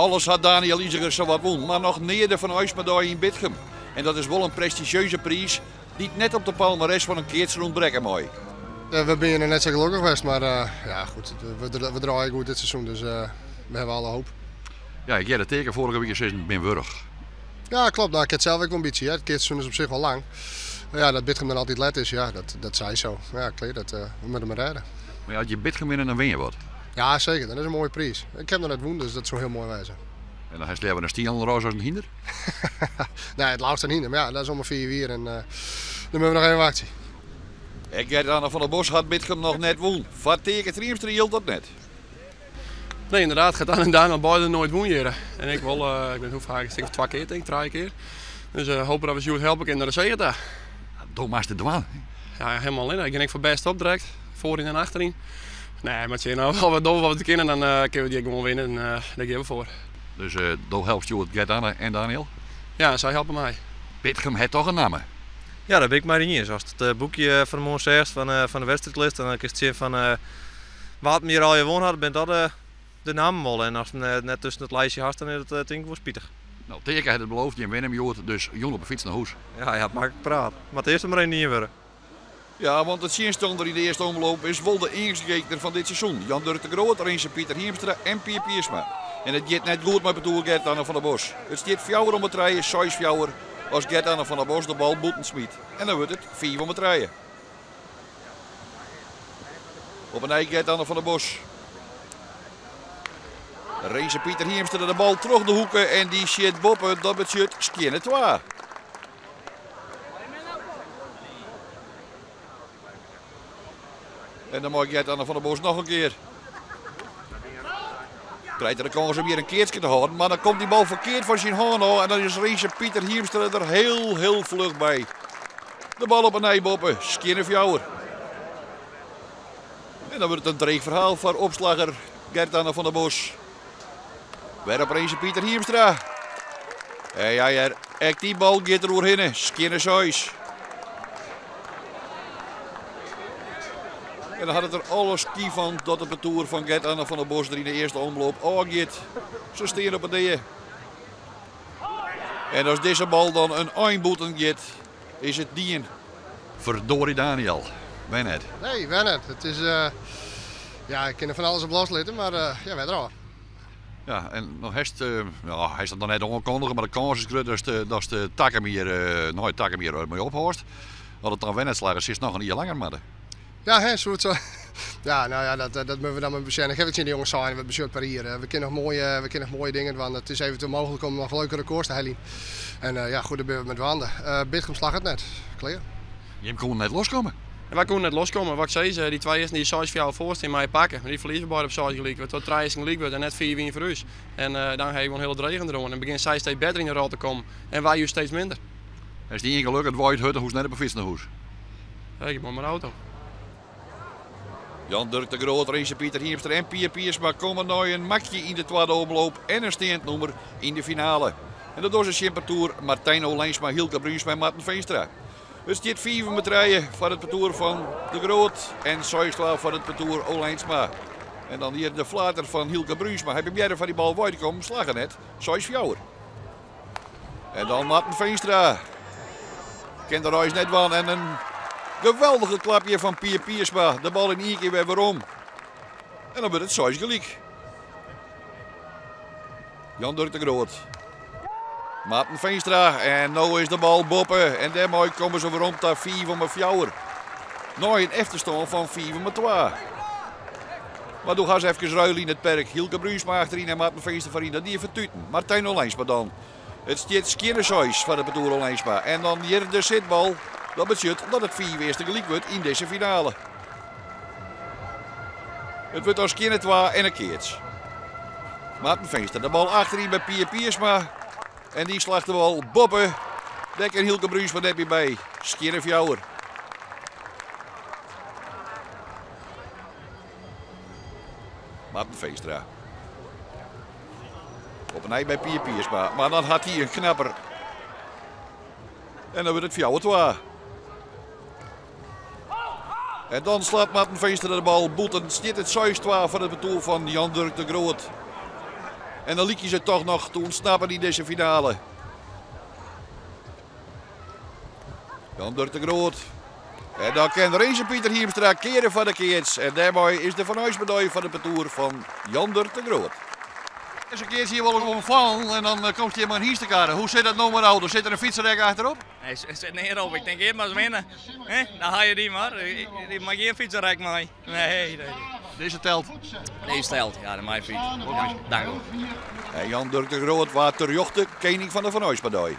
Alles had Daniel Iziger zo wat won, maar nog neerde van huismedaille in Bitchem. En dat is wel een prestigieuze prijs die het net op de palmares van een keertje ontbreken mooi. Ja, we zijn er net zo gelukkig geweest, maar ja, goed, we draaien goed dit seizoen, dus we hebben alle hoop. Ja, ik heb het teken vorige week gezegd, ben wurg. Ja, klopt. Nou, ik heb zelf ook ambitie. Hè. Het keertseizoen is op zich wel lang. Maar ja, dat Bitchem dan altijd let is, ja, dat zei zo. Ja, klaar, we moeten maar rijden. Maar ja, als je Bitchem winnen, dan win je wat. Ja, zeker. Dat is een mooie prijs. Ik heb er net woon, dus dat zou heel mooi wezen. En dan heeft Leeuwen een stiel roos als een hinder? Nee, het laatste hinder, maar ja, dat is om 4 en dan hebben we nog even actie. En Gert-Anne van der Bos had Bitchem nog net won. Wat teken Triemstra hield dat net? Nee, inderdaad, gaat aan en Daniel beide nooit wonen. En ik wel, ik ben hoe vaak, ik denk 2 keer, denk 3 keer. Dus hopen dat we Sjoerd helpen kunnen naar de zege daar. Doe maar eens de douane. Ja, helemaal in. Ik ben voor best op direct, voorin en achterin. Nee, maar als je nou wel wat doen wat we kunnen, dan kunnen we die gewoon winnen en daar geven we voor. Dus doe helpt Sjoerd, Gert-Anne en Daniel? Ja, zij helpen mij. Bitchem heeft toch een naam? Ja, dat weet ik maar niet eens. Als het boekje van de morgen zegt van de wedstrijdlist, dan is het zien van wat meer al je won had, bent dat de naam wel. En als het net tussen het lijstje had, dan is het denk ik wel spietig. Nou, teken had het beloofd, je wint hem, Jood, dus Jon op een fiets naar huis. Ja, het maakt praat. Maar het eerste maar één niet in worden. Ja, want het zinstander in de eerste omloop is wel de ingekeken van dit seizoen. Jan Dirk de Groot, Rinse Pieter Hiemstra en Pier Piersma. En het gaat net goed met bedoel Gert-Anne van der Bos. Het staat 4 om het rijden, 6 als Gert-Anne van der Bos de bal boeten smiet. En dan wordt het 4 om het rijden. Op een ei Gert-Anne van der Bos. Rinse Pieter Hiemstra de bal terug de hoeken en die shit boppen, dat betekent skinne 2. En dan mag Gert-Anne van der Bos nog een keer. Krijgt er de kans om hier een keertje te houden, maar dan komt die bal verkeerd van zijn hand en dan is Rinse Pieter Hiemstra er heel vlug bij. De bal op een eiboppen, skinne fjouwer. En dan wordt het een dreig verhaal voor opslagger Gert-Anne van der Bos. Weer op Rinse Pieter Hiemstra. Ja, echt die bal gaat er doorheen, skinne 6. En dan had het er alles kie van dat het betoer van Gert-Anne van der Bos er in de eerste omloop aangaat. Ze staan op het ding. En als deze bal dan een eindboeten gaat, is het dien. Verdorie Daniel, ben het. Nee, ben het. Het is, ja, ik kan er van alles op loslitten, maar ja, wij er. Ja, en nog hij is dat dan net onkondigen, maar de kans is groot dat de Takemir nooit Takemir mee ophorst. Dat het dan weddenslagen is nog een jaar langer maar. Ja, hè, zo. Ja, nou ja, dat moeten we dan maar bezinnen. Ik heb de jongens zijn, we bezit per hier. We kunnen nog mooie dingen, want het is eventueel mogelijk om nog leuke records te halen. En ja, goed, dan ben we met wanden. Bitchem slag het net, klaar. Je kon net loskomen. En wij konden net loskomen. Wat ik zei, die 2 eerste die 6 voor jou voorst in mij pakken. Maar die verliezen beide op 6 gelijk. We tot 3 gelijk wordt en net 4 win voor ons. En dan ga je gewoon heel dregend erom. En begint zij steeds beter in de rol te komen. En wij steeds minder. Is die ingeluk het waait hutten hoes net op een fiets naar huis? Ja, ik moet mijn auto. Jan Dirk de Groot, Rinse Pieter Hiemstra en Pier Piersma komen nu een makje in de tweede omloop en een steentnummer in de finale. En dat is een Tour Martijn Olijnsma, Hilke Bruins en Maarten Veenstra. Het staat 4 met rijden voor het parcours van de Groot en 6 voor het parcours Olijnsma. En dan hier de flater van Hilke Bruinsma. Heb je meer van die bal uit komen slagen net, 6 fjouwer. En dan Maarten Veenstra. Kent de reis net van en een geweldige klapje van Pier Piersma. De bal in 1 keer weer waarom. En dan wordt het 6 gelijk. Jan Dirk de Groot. Maarten Veenstra en nu is de bal boppen. En daarmee komen ze weer om tot 4 van mijn fjouwer. Nou een efterstand van 4 van mijn 2. Maar doe gaan ze even ruilen in het perk. Hilke Bruinsma achterin en Maarten Veenstra voorin. Dat die even tuten. Martijn Olijnsma dan. Het staat skinne 6 van het bedoel Olijnsma. En dan hier de zitbal. Dat betekent dat het 4 eerste gelijk wordt in deze finale. Het wordt als skinne 2 en een keertje. Maarten Veenstra de bal achterin bij Pier Piersma. En die slacht de bal boppen. Dek en Hilke Bruinsma net weer bij. Skinne fjouwer. Maarten Veenstra. Op een ei bij Pier Piersma. Maar dan had hij een knapper. En dan wordt het fjouwer 2. En dan slaat Maarten Veenstra de bal boeten. Stiet het 6-2 van het betoel van Jan Dirk de Groot. En dan liet je ze toch nog te ontsnappen in deze finale. Jan Dirk de Groot. En dan kan Renze Pieter Hiemstra keren van de keerts. En daarbij is de verhuismedaille van de parcours van Jan Dirk de Groot. Dus een keertje hier wel eens omvallen en dan komt hij maar hier te karen. Hoe zit dat nou met auto? Zit er een fietsenrek achterop? Nee, zit niet op. Ik denk eerst maar eens winnen. Dan ga je die maar. Die mag geen fietsenrek mee. Nee. Deze telt. Deze telt. Ja, de mijn fiets. Ja, dank u. En Jan Dirk de Groot was ter jochte koning van de verhuismedaille.